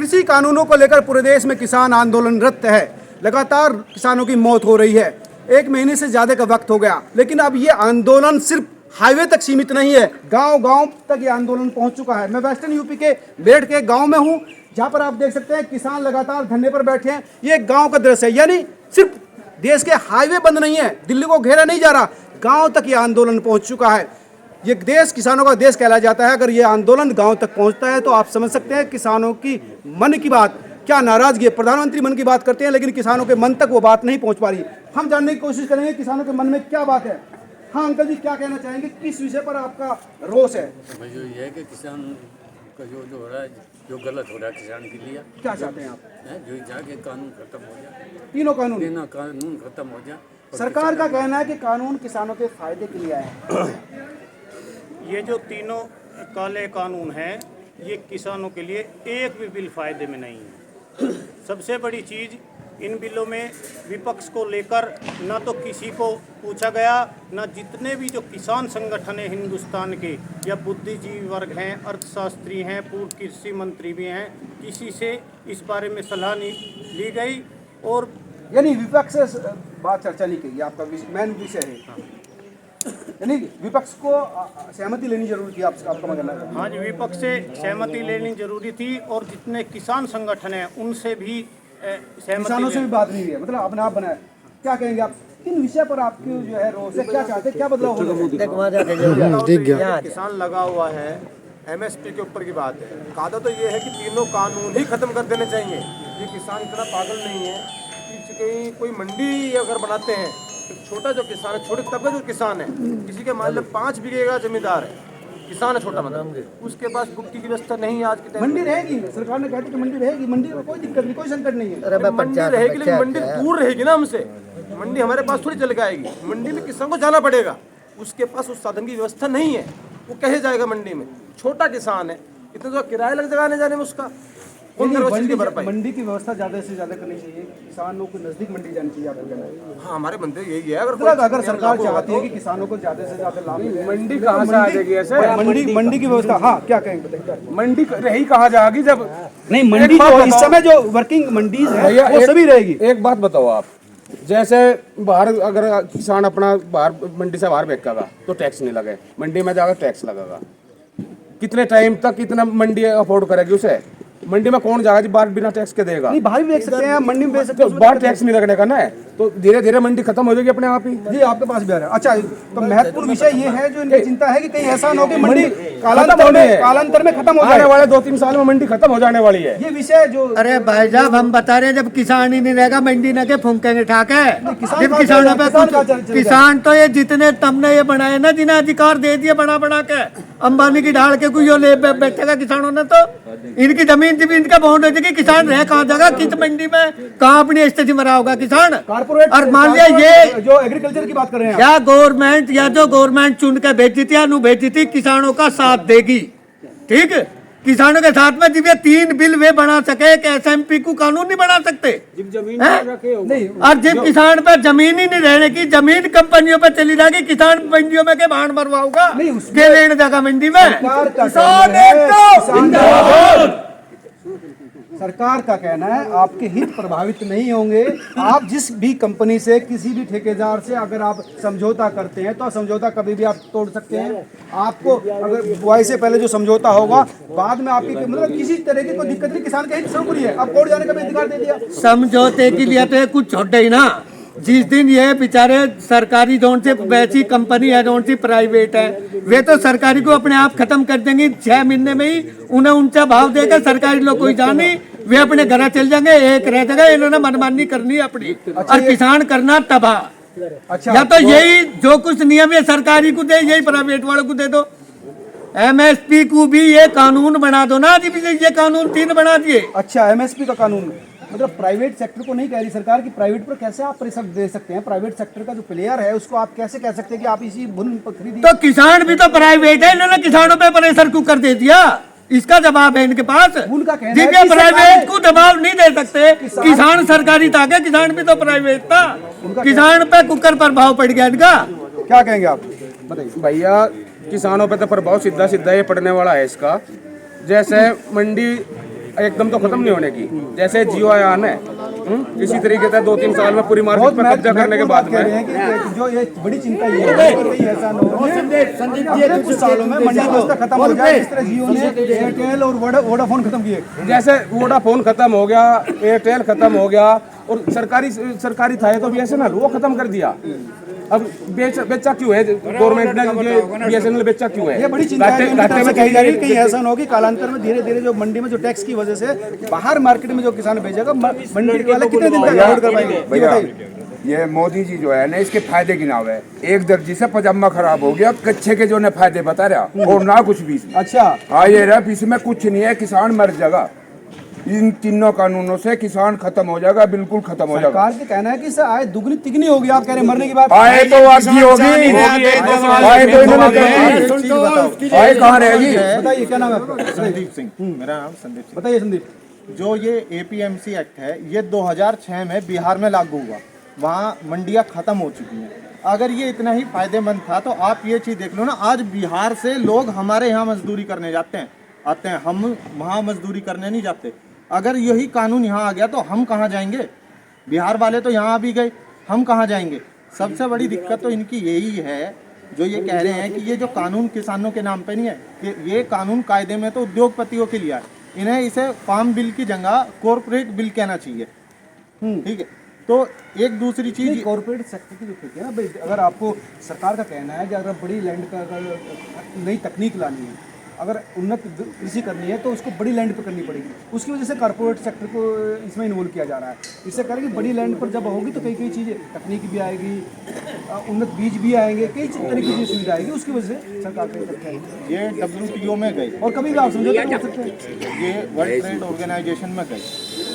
कृषि कानूनों को लेकर पूरे देश में किसान आंदोलनरत है। लगातार किसानों की मौत हो रही है। 1 महीने से ज़्यादा का वक्त हो गया, लेकिन अब ये आंदोलन सिर्फ हाईवे तक सीमित नहीं है, गांव-गांव तक ये आंदोलन पहुंच चुका है। मैं वेस्टर्न यूपी के मेरठ के गांव में हूं, जहां पर आप देख सकते हैं किसान लगातार धरने पर बैठे हैं। ये गांव का दृश्य है, यानी सिर्फ देश के हाईवे बंद नहीं है, दिल्ली को घेरा नहीं जा रहा, गाँव तक ये आंदोलन पहुँच चुका है। ये देश किसानों का देश कहलाया जाता है। अगर ये आंदोलन गांव तक पहुंचता है तो आप समझ सकते हैं किसानों की मन की बात क्या नाराजगी है। प्रधानमंत्री मन की बात करते हैं, लेकिन किसानों के मन तक वो बात नहीं पहुंच पा रही। हम जानने की कोशिश करेंगे किसानों के मन में क्या बात है। हाँ अंकल जी, क्या कहना चाहेंगे, किस विषय पर आपका रोष है? जो ये है कि किसान का जो हो रहा है, जो गलत हो रहा है किसान के लिए, क्या चाहते हैं आप? जो जाके कानून खत्म हो जाए, तीनों कानून खत्म हो जाए। सरकार का कहना है कि कानून किसानों के फायदे के लिए आए हैं। ये जो तीनों काले कानून हैं, ये किसानों के लिए एक भी बिल फायदे में नहीं है। सबसे बड़ी चीज़, इन बिलों में विपक्ष को लेकर ना तो किसी को पूछा गया, ना जितने भी जो किसान संगठन हैं हिंदुस्तान के, या बुद्धिजीवी वर्ग हैं, अर्थशास्त्री हैं, पूर्व कृषि मंत्री भी हैं, किसी से इस बारे में सलाह नहीं ली गई। और यानी विपक्ष से बात चर्चा नहीं की, आपका मेन विषय है। यानी विपक्ष को सहमति लेनी जरूरी थी, आपका मतलब है? हाँ जी, विपक्ष से सहमति लेनी जरूरी थी, और जितने किसान संगठन हैं उनसे भी किसानों से भी बात नहीं है, मतलब अपने आप बनाया। क्या कहेंगे आप इन विषय पर, आपके जो है रोज है, क्या चाहते हैं, क्या बदलाव होगा? किसान लगा हुआ है, एमएसपी के ऊपर की बात है। कायदा तो ये है कि तीनों कानून ही खत्म कर देने चाहिए। ये किसान इतना पागल नहीं है कि कहीं कोई मंडी अगर बनाते हैं, छोटा जो किसान है, छोटे तबके जो किसान है, किसी के मान लो 5 बीघे का जमींदार है, किसान है छोटा, मतलब उसके पास बुक की व्यवस्था नहीं है आज के टाइम। मंडी रहेगी, सरकार ने कहा कि मंडी रहेगी, मंडी में कोई दिक्कत नहीं, कोई संकट नहीं है। मंडी रहेगी, लेकिन मंडी दूर रहेगी ना हमसे। मंडी हमारे पास थोड़ी चल के आएगी, मंडी में किसान को जाना पड़ेगा, उसके पास उस साधन की व्यवस्था नहीं है, वो कैसे जाएगा मंडी में? छोटा किसान है, इतना तो किराया लग जाएगा आने जाने में उसका। मंडी की व्यवस्था ज्यादा से ज्यादा करनी चाहिए, किसानों को नजदीक मंडी जानी चाहिए, आपको कहना है? हाँ, हमारे मंदिर यही है। अगर सरकार चाहती है कि किसानों को ज्यादा से ज्यादा लाभ, मंडी कहाँ से आ जाएगी ऐसे? मंडी की व्यवस्था, हाँ क्या कहेंगे? मंडी रही कहाँ जाएगी जब नहीं, मंडी जो इस समय जो वर्किंग मंडीज है वो सभी रहेगी। एक बात बताओ आप, जैसे बाहर अगर किसान अपना बाहर मंडी से बाहर बेचेगा तो टैक्स नहीं लगे, मंडी में जाकर टैक्स लगेगा। कितने टाइम तक कितना मंडी अफोर्ड करेगी उसे? मंडी में कौन जाएगा बाहर बिना टैक्स के देगा? नहीं, बाहर भी बेच सकते हैं, मंडी में बेच सकते हैं, बाहर टैक्स नहीं लगने का ना है, तो धीरे धीरे मंडी खत्म हो जाएगी अपने आप ही। जी, आपके पास भी आ रहा है। अच्छा, तो महत्वपूर्ण विषय ये है जो इनकी चिंता है कि कहीं ऐसा न हो कि मंडी कालांतर में खत्म हो जाए। आने वाले 2-3 साल में मंडी खत्म हो जाने वाली है। ये विषय जो, अरे भाई साहब, हम बता रहे हैं जब किसान ही नहीं रहेगा मंडी न के फूंकेंगे ठाके। जब किसानों पे कुछ, किसान तो ये जितने तुमने ये बनाए ना, जिन्हें अधिकार दे दिए बना के, अंबानी की ढाल के कोई ले बैठेगा किसानों ने, तो इनकी जमीन का बाउंड हो जाएगी। किसान रह कहाँ जाएगा, किस मंडी में, कहाँ अपनी स्थिति में रहा होगा किसान? और मान लिया ये जो एग्रीकल्चर की बात कर रहे हैं, या गवर्नमेंट, या जो गवर्नमेंट चुन के भेजी थी या नु भेजी थी, किसानों का साथ देगी, ठीक। किसानों के साथ में जब ये 3 बिल वे बना सके, एक एसएमपी को कानून नहीं बना सकते। नहीं, और जब किसान पे जमीन ही नहीं रहने की, जमीन कंपनियों पे चली जाएगी, किसान मंडियों में के बाढ़ मरवाऊगा, के लेने जाएगा मंडी में। सरकार का कहना है आपके हित प्रभावित नहीं होंगे। आप जिस भी कंपनी से, किसी भी ठेकेदार से अगर आप समझौता करते हैं तो समझौता कभी भी आप तोड़ सकते हैं। आपको अगर बुआई से पहले जो समझौता होगा, बाद में आपकी मतलब किसी तरह की कोई दिक्कत नहीं, किसान के हित जरूरी है। अब कोर्ट जाने का भी अधिकार दे दिया। समझौते के लिए तो कुछ छोटे ही ना, जिस दिन ये बेचारे सरकारी जोन से वैसी कंपनी है, जोन सी प्राइवेट है, वे तो सरकारी को अपने आप खत्म कर देंगी 6 महीने में ही। उन्हें ऊंचा भाव देकर सरकारी लोग कोई जाने, वे अपने घर चल जाएंगे, एक रह जाएगा। इन्होंने मनमानी करनी अपनी, और किसान करना तबाह। अच्छा, या तो यही जो कुछ नियम है सरकारी को दे, यही प्राइवेट वालों को दे दो। एमएसपी को भी ये कानून बना दो ना, ये कानून 3 बना दिए। अच्छा, एमएसपी का कानून, मतलब प्राइवेट सेक्टर को नहीं कह रही सरकार कि प्राइवेट पर कैसे आप प्रेशर दे सकते हैं? प्राइवेट सेक्टर का जो प्लेयर है उसको आप कैसे कह सकते हैं कि आप इसी भूमि पर खरीदिए? तो किसान भी तो प्राइवेट है, इन्होंने किसानों पे प्रेशर क्यों कर दे दिया? इसका जवाब है इनके पास। उनका कहना है कि प्राइवेट को दबाव नहीं दे सकते, किसान सरकारी था, किसान भी तो प्राइवेट था, किसान पे कुकर पर भाव पड़ गया इनका। क्या कहेंगे आप, बताइए? भैया, किसानों पे तो प्रभाव सीधा सीधा ये पड़ने वाला है इसका। जैसे मंडी एकदम तो खत्म नहीं होने की। जैसे जियो आयान है, इसी तरीके से 2-3 साल में पूरी मार्केट पर कब्जा करने के बाद कह रहे में हैं कि जो ये बड़ी चिंता ये है कि कहीं ऐसा न हो कि कुछ सालों में मंडी व्यवस्था खत्म हो जाए, जिस तरह जियो ने एयरटेल और वोडाफोन खत्म किए। जैसे वोडाफोन खत्म हो गया, एयरटेल खत्म हो गया, और सरकारी था तो BSNL वो खत्म कर दिया। अब बेचा क्यों है गवर्नमेंट ने, BSNL बेचा क्यों है? ये बड़ी चिंता है घाटे में कही जा रही है, कहीं ऐसा न हो कि कालांतर में धीरे धीरे जो मंडी में जो टैक्स की वजह से बाहर मार्केट में जो किसान भेजेगा, मंडी वाले कितने दिन तक अवॉइड कर पाएंगे? ये बताइए। ये मोदी जी जो है ना, इसके फायदे गिनाव है। एक दर्जी से पजामा खराब हो गया, कच्चे के जो ने फायदे बता रहा और ना कुछ भी इसमें। अच्छा, हाँ ये रहा, इसमें कुछ नहीं है, किसान मर जाएगा। इन तीनों कानूनों से किसान खत्म हो जाएगा, बिल्कुल खत्म हो जाएगा। सरकार का कहना है कि इससे आय दुगनी तिगनी होगी। आप कह रहे हैं मरने की बात। आए तो आधी होगी, आए तो इन्होंने कर दी। आए कहाँ रहेगी? बताइए क्या नाम है आपका? संदीप सिंह, मेरा नाम संदीप सिंह। बताइए संदीप। जो ये APMC एक्ट है, ये 2006 में बिहार में लागू हुआ। वहाँ मंडियाँ ख़त्म हो चुकी हैं। अगर ये इतना ही फायदेमंद था तो आप ये चीज़ देख लो ना, आज बिहार से लोग हमारे यहाँ मजदूरी करने आते हैं, हम वहाँ मजदूरी करने नहीं जाते। अगर यही कानून यहाँ आ गया तो हम कहाँ जाएंगे? बिहार वाले तो यहाँ भी गए, हम कहाँ जाएंगे? सबसे बड़ी दिक्कत तो इनकी यही है, जो ये कह रहे हैं कि ये जो कानून किसानों के नाम पे नहीं है, कि ये कानून कायदे में तो उद्योगपतियों के लिए है। इन्हें इसे फार्म बिल की जगह कॉरपोरेट बिल कहना चाहिए। ठीक है, तो एक दूसरी चीज, कॉर्पोरेट सेक्टर की जो खेती है ना भाई, अगर आपको सरकार का कहना है कि अगर बड़ी लैंड का अगर नई तकनीक लानी है, अगर उन्नत कृषि करनी है तो उसको बड़ी लैंड पे करनी पड़ेगी। उसकी वजह से कॉर्पोरेट सेक्टर को इसमें इन्वॉल्व किया जा रहा है। इससे करें कि बड़ी लैंड पर जब होगी तो कई कई चीज़ें, तकनीक भी आएगी, उन्नत बीज भी आएंगे, कई तरीके की सुविधा आएगी। उसकी वजह से सरकार का ये ये WTO में गए और कभी भी आप समझौता कर सकते हैं, ये वर्ल्ड ट्रेड ऑर्गेनाइजेशन में गए,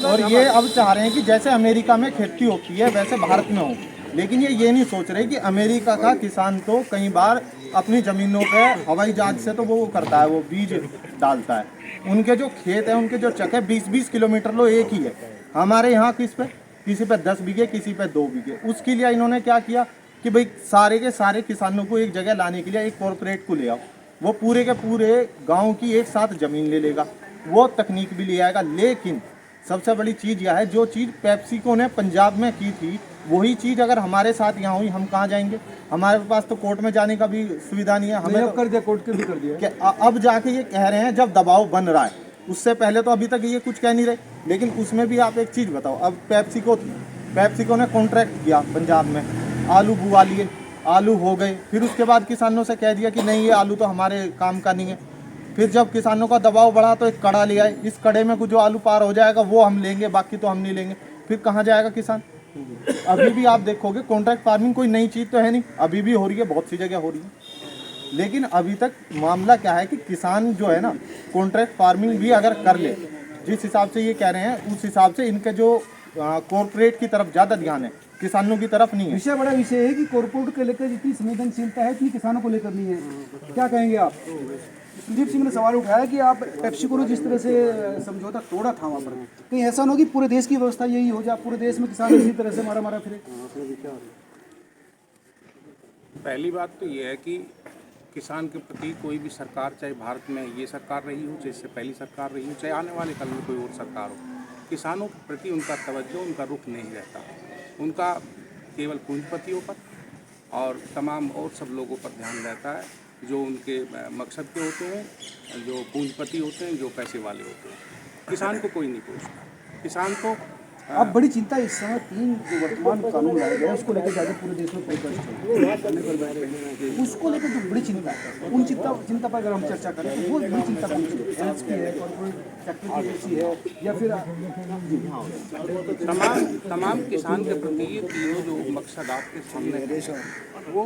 और ये अब चाह रहे हैं कि जैसे अमेरिका में खेती होती है वैसे भारत में हो। लेकिन ये नहीं सोच रहे कि अमेरिका का किसान तो कई बार अपनी ज़मीनों पे हवाई जहाज से तो वो करता है, वो बीज डालता है। उनके जो खेत है, उनके जो चक है 20-20 किलोमीटर लो एक ही है। हमारे यहाँ किसी पे 10 बीघे, किसी पे 2 बीघे। उसके लिए इन्होंने क्या किया कि भाई सारे के सारे किसानों को एक जगह लाने के लिए एक कॉरपोरेट को ले आओ, वो पूरे के पूरे गाँव की एक साथ ज़मीन ले लेगा, वो तकनीक भी ले आएगा। लेकिन सबसे बड़ी चीज़ यह है, जो चीज़ पेप्सिको ने पंजाब में की थी, वही चीज़ अगर हमारे साथ यहाँ हुई, हम कहाँ जाएंगे? हमारे पास तो कोर्ट में जाने का भी सुविधा नहीं है। हमें अब कर दिया, कोर्ट के भी कर दिया। अब जाके ये कह रहे हैं जब दबाव बन रहा है, उससे पहले तो अभी तक ये कुछ कह नहीं रहे। लेकिन उसमें भी आप एक चीज़ बताओ, अब पेप्सिको ने कॉन्ट्रैक्ट किया पंजाब में, आलू बुआ लिए, आलू हो गए, फिर उसके बाद किसानों से कह दिया कि नहीं ये आलू तो हमारे काम का नहीं है। फिर जब किसानों का दबाव बढ़ा तो एक कड़ा ले आए, इस कड़े में कुछ जो आलू पार हो जाएगा वो हम लेंगे, बाकी तो हम नहीं लेंगे। फिर कहाँ जाएगा किसान? अभी भी आप देखोगे कॉन्ट्रैक्ट फार्मिंग कोई नई चीज़ तो है नहीं, अभी भी हो रही है, बहुत सी जगह हो रही है। लेकिन अभी तक मामला क्या है कि किसान जो है ना, कॉन्ट्रैक्ट फार्मिंग भी अगर कर ले, जिस हिसाब से ये कह रहे हैं, उस हिसाब से इनके जो कॉर्पोरेट की तरफ ज़्यादा ध्यान है, किसानों की तरफ नहीं है। विषय बड़ा विषय है कि कॉर्पोरेट को लेकर जितनी संवेदनशीलता है इतनी किसानों को लेकर नहीं है। क्या कहेंगे आप? संदीप सिंह ने सवाल उठाया कि आप पेप्सिको ने जिस तरह से समझौता तोड़ा था वहाँ पर, कहीं ऐसा न हो कि पूरे देश की व्यवस्था यही हो जाए, पूरे देश में किसान इसी तरह से मारा फिरे। पहली बात तो ये है कि किसान के प्रति कोई भी सरकार, चाहे भारत में ये सरकार रही हो, चाहे इससे पहली सरकार रही हो, चाहे आने वाले कल में कोई और सरकार हो, किसानों के प्रति उनका तवज्जो, उनका रुख नहीं रहता। उनका केवल पूंजीपतियों पर और तमाम और सब लोगों पर ध्यान रहता है जो उनके मकसद के होते हैं, जो पूंजीपति होते हैं, जो पैसे वाले होते हैं। किसान को कोई नहीं पूछता। किसान तो अब बड़ी चिंता इस समय 3 जो वर्तमान कानून लाए गए उसको लेकर ज़्यादा पूरे देश में परिदृष्ट है, उसको लेकर जो बड़ी चिंता है, उन चिंता पर अगर हम चर्चा करें तो वो बड़ी चिंता कौन सी है? एमएसपी है, कॉर्पोरेट सेक्टर की एजेंसी है, या फिर तमाम किसान के प्रति ये तीनों जो मकसद आपके सामने है वो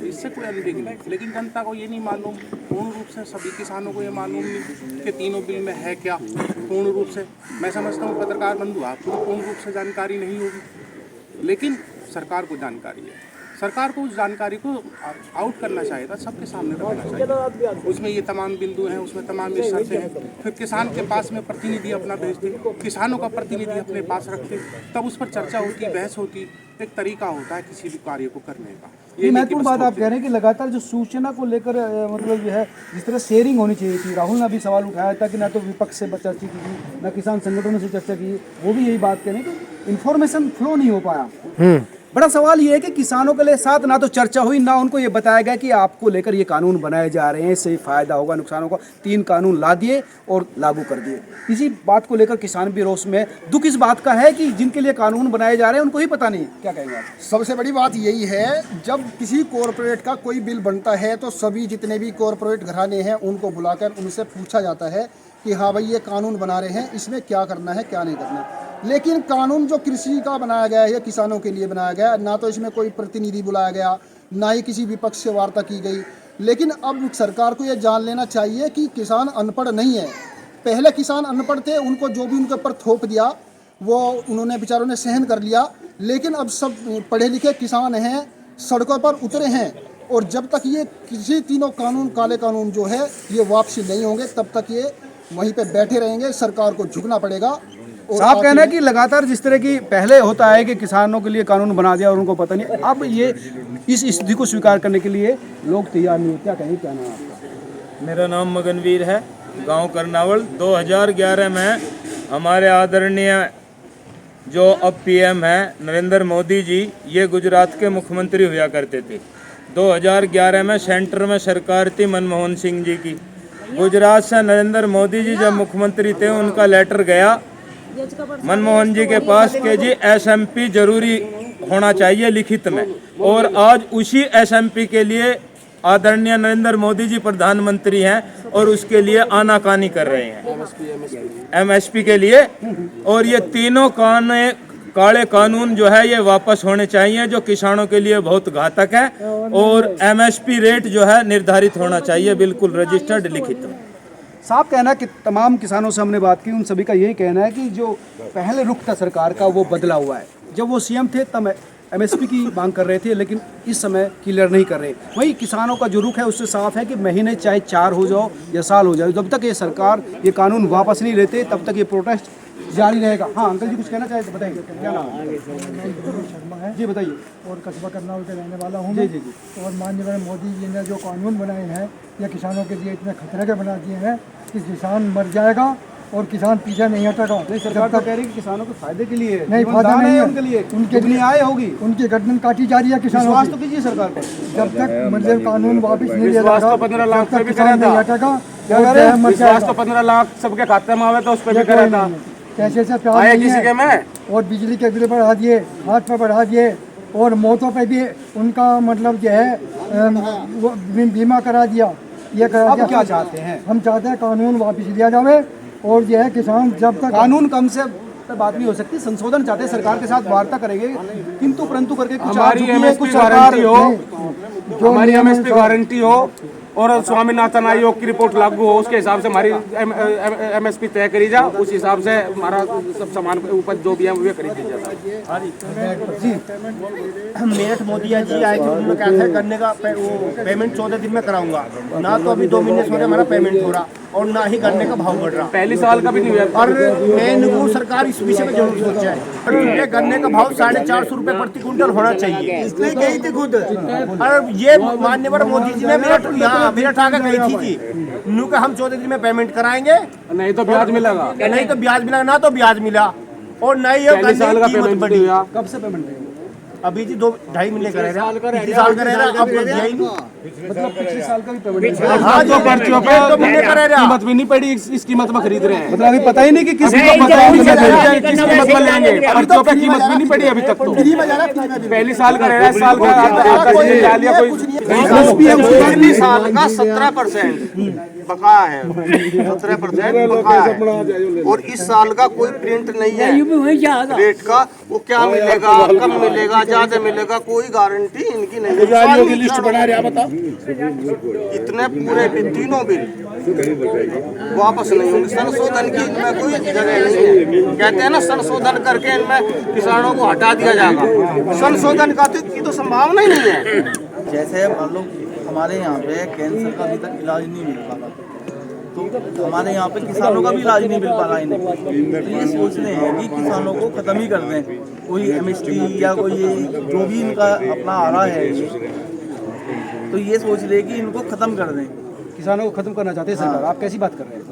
इससे कोई अनदेखी नहीं। लेकिन जनता को ये नहीं मालूम, पूर्ण रूप से सभी किसानों को ये मालूम नहीं कि तीनों बिल में है क्या पूर्ण रूप से। मैं समझता हूँ पत्रकार बंधु आपको पूर्ण रूप से जानकारी नहीं होगी, लेकिन सरकार को जानकारी है। सरकार को उस जानकारी को आउट करना चाहिए था, सबके सामने रखना चाहिए। उसमें ये तमाम बिंदु हैं, उसमें तमाम ये शर्तें हैं। फिर किसान के पास में प्रतिनिधि अपना भेजते, किसानों का प्रतिनिधि अपने पास रखते, तब उस पर चर्चा होती, बहस होती। एक तरीका होता है किसी भी कार्य को करने का। ये महत्वपूर्ण बात आप कह रहे हैं कि लगातार जो सूचना को लेकर मतलब जो है जिस तरह शेयरिंग होनी चाहिए थी, राहुल ने अभी सवाल उठाया था कि ना तो विपक्ष से चर्चा की गई, ना किसान संगठनों से चर्चा की, वो भी यही बात कह रहे हैं कि इन्फॉर्मेशन फ्लो नहीं हो पाया। बड़ा सवाल ये है कि किसानों के लिए साथ ना तो चर्चा हुई, ना उनको ये बताया गया कि आपको लेकर ये कानून बनाए जा रहे हैं, इससे फायदा होगा, नुकसान होगा। 3 कानून ला दिए और लागू कर दिए। इसी बात को लेकर किसान भी रोष में। दुख इस बात का है कि जिनके लिए कानून बनाए जा रहे हैं उनको ही पता नहीं। क्या कहेंगे आप? सबसे बड़ी बात यही है, जब किसी कॉरपोरेट का कोई बिल बनता है तो सभी जितने भी कॉरपोरेट घराने हैं उनको बुलाकर उनसे पूछा जाता है कि हाँ भाई ये कानून बना रहे हैं, इसमें क्या करना है क्या नहीं करना। लेकिन कानून जो कृषि का बनाया गया है या किसानों के लिए बनाया गया, ना तो इसमें कोई प्रतिनिधि बुलाया गया, ना ही किसी विपक्ष से वार्ता की गई। लेकिन अब सरकार को ये जान लेना चाहिए कि किसान अनपढ़ नहीं है। पहले किसान अनपढ़ थे, उनको जो भी उनके ऊपर थोप दिया वो उन्होंने बेचारों ने सहन कर लिया। लेकिन अब सब पढ़े लिखे किसान हैं, सड़कों पर उतरे हैं। और जब तक ये किसी तीनों कानून, काले कानून जो है ये वापसी नहीं होंगे, तब तक ये वहीं पे बैठे रहेंगे। सरकार को झुकना पड़ेगा। साफ कहना है कि लगातार जिस तरह की पहले होता है कि किसानों के लिए कानून बना दिया और उनको पता नहीं, अब ये इस स्थिति को स्वीकार करने के लिए लोग तैयार नहीं है। क्या कहेंगे, क्या नाम है आपका? मेरा नाम मगनवीर है, गांव करनावल। 2011 में हमारे आदरणीय जो अब पीएम हैं नरेंद्र मोदी जी, ये गुजरात के मुख्यमंत्री हुआ करते थे। 2011 में सेंटर में सरकार थी मनमोहन सिंह जी की। गुजरात से नरेंद्र मोदी जी जब मुख्यमंत्री थे, उनका लेटर गया मनमोहन जी के पास कि जी एसएमपी जरूरी होना चाहिए लिखित में। और आज उसी एसएमपी के लिए आदरणीय नरेंद्र मोदी जी प्रधानमंत्री हैं और उसके लिए आनाकानी कर रहे हैं एमएसपी के लिए। और ये तीनों काले कानून जो है ये वापस होने चाहिए, जो किसानों के लिए बहुत घातक है। और एमएसपी रेट जो है निर्धारित होना चाहिए, बिल्कुल रजिस्टर्ड लिखित में। साफ कहना है कि तमाम किसानों से हमने बात की, उन सभी का यही कहना है कि जो पहले रुख था सरकार का वो बदला हुआ है। जब वो सीएम थे तब एमएसपी की मांग कर रहे थे, लेकिन इस समय क्लियर नहीं कर रहे। वही किसानों का जो रुख है उससे साफ है कि महीने चाहे 4 हो जाओ या साल हो जाए, जब तक ये सरकार ये कानून वापस नहीं लेते तब तक ये प्रोटेस्ट जारी रहेगा। हाँ अंकल जी कुछ कहना चाहे तो बताइए, क्या नाम है? शर्मा है जी बताइए। और कस्बा करनाल के रहने वाला हूँ। जी जी जी। और माननीय मोदी जी ने जो कानून बनाए हैं ये किसानों के लिए इतने खतरे के बना दिए हैं कि किसान मर जाएगा और किसान पीछे नहीं हटेगा। नहीं, सरकार तो कह रही है कि किसानों के फायदे के लिए नहीं, फायदा नहीं है उनके लिए, उनके लिए आय होगी, उनकी गर्दन काटी जा रही है किसानों विश्वास की। तो कीजिए सरकार पर। जब तक मतलब कानून वापस नहीं लिया विश्वास जाएगा तो 15 लाख तब पे तक भी किसान करा नहीं था। हटेगा। क्या कह रहे हैं? विश्वास तो 15 लाख सबके खाते में आवे तो उस पर भी करा था। पैसे से प्यार आया नहीं किसी के है। में। और बिजली के बिल बढ़ा दिए, हाथ पे बढ़ा दिए, और मौतों पे भी उनका मतलब जो है वो बीमा करा दिया। ये करा अब दिया। क्या चाहते हैं? हम चाहते हैं कानून वापस लिया जावे और जो है किसान जब तक कानून कम से बात नहीं हो सकती, संशोधन चाहते हैं, सरकार के साथ वार्ता करेंगे, किंतु परंतु करके कुछ हमारी झुकी है, एमएसपी कुछ सरकार गारंटी हो, जो हमारी नियम एमएसपी गारंटी हो और स्वामीनाथन आयोग की रिपोर्ट लागू हो, उसके हिसाब से हमारी एमएसपी तय करी जा, उस हिसाब से हमारा सब सामान उपज जो भी है वो खरीदी जाता है। मेरठ मोदी जी आए थे, उन्होंने कहा था करने का वो पेमेंट 14 दिन में कराऊंगा। ना तो अभी 2 महीने से हमारा पेमेंट हो रहा और ना ही गन्ने का भाव बढ़ रहा। पहली साल का भी नहीं हुआ। और मैं सरकार इस विषय में जरूर सोचे, गन्ने का भाव 450 रुपए प्रति क्विंटल होना चाहिए। इसलिए गई थी खुद। और ये माननीय मोदी जी ने मेरठ आकर गई थी जी, नू का हम 14 दिन में पेमेंट कराएंगे, नहीं तो ब्याज मिलेगा, नहीं तो ब्याज मिला, ना तो ब्याज मिला और ना ही पहले साल का पेमेंट बढ़ी। कब से पेमेंट देंगे? अभी जी 2-2.5 महीने का रहेगा, पिछले साल का रहेगा, अब तो दिया ही नहीं। मतलब पिछले साल का भी पेमेंट हाँ जो पर्चियों पे 2 महीने का रहेगा। कीमत भी नहीं पड़ी, इस कीमत में खरीद रहे हैं। मतलब अभी पता ही नहीं कि किस किस कीमत में लेंगे, पर्चियों पे कीमत भी नहीं पड़ी अभी तक। तो फ्री में जा रहा है, फ्री में भी। पहली साल का रह रहा है, साल का डाल लिया कोई पिछले साल का 17%। बकाया है, 17% बकाया है, और इस साल का कोई प्रिंट नहीं है रेट का। वो क्या मिलेगा, कब मिलेगा, ज्यादा मिलेगा, कोई गारंटी इनकी नहीं है। लिस्ट बना रहे बताओ, इतने पूरे तीनों बिल वापस नहीं होंगे। संशोधन की इनमें कोई जगह नहीं है। कहते हैं ना संशोधन करके इनमें किसानों को हटा दिया जाएगा, संशोधन का की तो संभावना ही नहीं है। जैसे मान लो हमारे यहाँ पे कैंसर का अभी तक इलाज नहीं मिल पा रहा, तो हमारे यहाँ पे किसानों का भी इलाज नहीं मिल पा रहा इन्हें, तो ये सोच रहे हैं कि किसानों को ख़त्म ही कर दें, कोई एमएसपी या कोई जो भी इनका अपना आ रहा है, तो ये सोच रहे हैं कि इनको ख़त्म कर दें। किसानों को खत्म करना चाहते हैं सरकार, आप कैसी बात कर रहे हैं?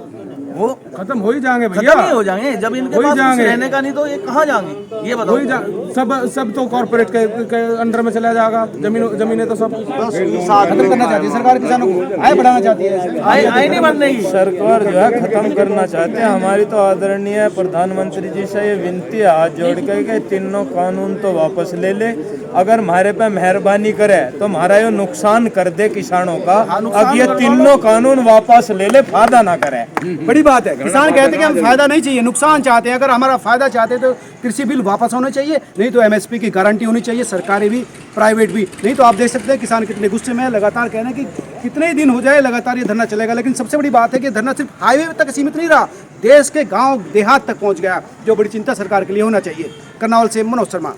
वो खत्म हो ही जाएंगे भैया, खत्म ही हो जाएंगे जब इनके पास कुछ रहने का नहीं तो ये कहाँ जाएंगे ये बताओ। सब तो कॉर्पोरेट के अंडर में चला जाएगा, जमीनें तो सब खत्म करना चाहती है सरकार, किसानों को आय बढ़ाना चाहती है, आय नहीं बढ़ रही। सरकार जो है खत्म करना चाहते हैं। हमारी तो आदरणीय प्रधानमंत्री जी से ये विनती है हाथ जोड़ के कि तीनों कानून तो वापस ले ले, अगर हमारे पे मेहरबानी करे तो हमारा ये नुकसान कर दे किसानों का। अब ये तीनों कानून वापस ले ले, फायदा ना करे। बड़ी बात है। किसान कहते हैं कि हम फायदा नहीं चाहिए, नुकसान चाहते हैं। अगर हमारा फायदा चाहते तो कृषि बिल वापस होने चाहिए, नहीं तो एमएसपी की गारंटी होनी चाहिए, सरकारी भी प्राइवेट भी। नहीं तो आप देख सकते हैं किसान कितने गुस्से में है, लगातार कह रहे हैं कि कितने ही दिन हो जाए लगातार ये धरना चलेगा। लेकिन सबसे बड़ी बात है कि धरना सिर्फ हाईवे तक सीमित नहीं रहा, देश के गाँव देहात तक पहुँच गया, जो बड़ी चिंता सरकार के लिए होना चाहिए। कर्नावल से मनोज शर्मा।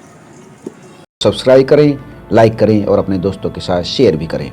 सब्सक्राइब करें, लाइक करें और अपने दोस्तों के साथ शेयर भी करें।